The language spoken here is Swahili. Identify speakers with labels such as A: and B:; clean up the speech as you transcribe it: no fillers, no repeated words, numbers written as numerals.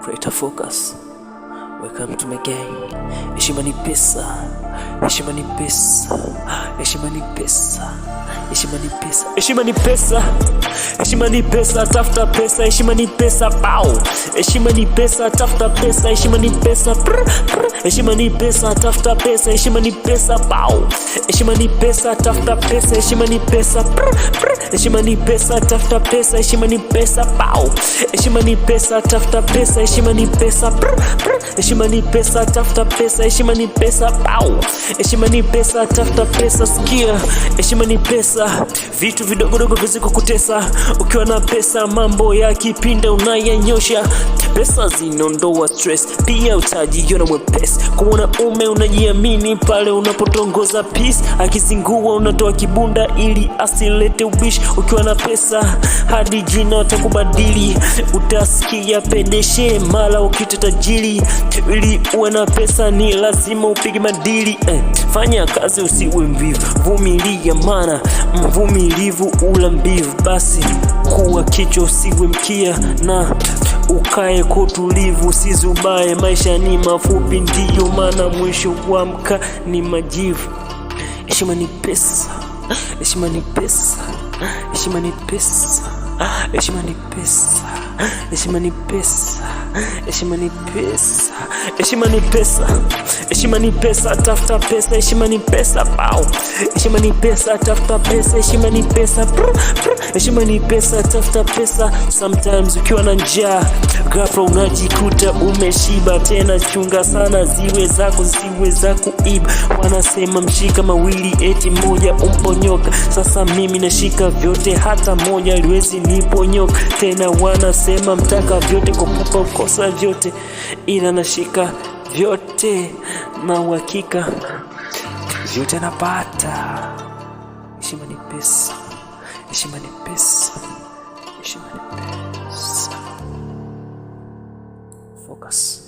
A: Creator Focus. Welcome to my gang. Heshima ni pesa. Heshima ni pesa. Heshima ni pesa. Heshima ni pesa. Heshima ni pesa. Heshima ni pesa, tafuta pesa. Heshima ni pesa, pow. Heshima ni pesa, tafuta pesa. Heshima ni pesa, heshima ni pesa, tafuta pesa. Heshima ni pesa, pow. Heshima ni pesa, tafuta pesa. Heshima ni pesa, heshima ni pesa, tafuta pesa. Heshima ni pesa, pow. Heshima ni pesa, tafuta pesa. Heshima ni pesa, heshima ni pesa, tafuta pesa. Heshima ni pesa, pow. Heshima ni pesa, tafuta pesa. Sikia, heshima ni pesa, vitu vidogo dogo viziko kutesa. Ukiwa na pesa mambo ya kipinda unayanyosha. Pesa zinondoa stress, pia utajiona mwepesi. Kuona unajiamini pale unapotongoza peace. Akizingua unatoa kibunda ili asilete ubishi. Ukiwa na pesa hadi jina watakubadili. Utasikia pedeshe mala ukita tajiri. Ili uwe na pesa ni lazima upige madili. Fanya kazi usiwe mvivu, vumilia maana mvumilivu ula mbivu. Basi kuwa kichwa usiwe mkia na ukae kwa utulivu, usizubae. Maisha ni mafupi, ndiyo maana mwisho kuamka ni majivu. Heshima ni pesa. Heshima ni pesa. Heshima ni pesa. Heshima ni pesa. Heshima ni pesa. Heshima ni pesa. Heshima ni pesa. Heshima ni pesa, tafuta pesa. Heshima ni pesa, pow. Heshima ni pesa, tafuta pesa. Heshima ni pesa, heshima ni pesa, tafuta pesa. Sometimes ukiwa na njaa ghafla unajikuta umeshiba. Tena chunga sana ziwe zako zisiwe za kuiba. Wanasema mshika mawili eti moja umponyoka. Sasa mimi nashika vyote, hata moja liwezi niponyoka. Tena wanasema mtaka vyote kupupa ukosa vyote, ila nashika vyote na uhakika vyote napata. Heshima ni pesa. Heshima ni pesa. Heshima ni pesa. Focus.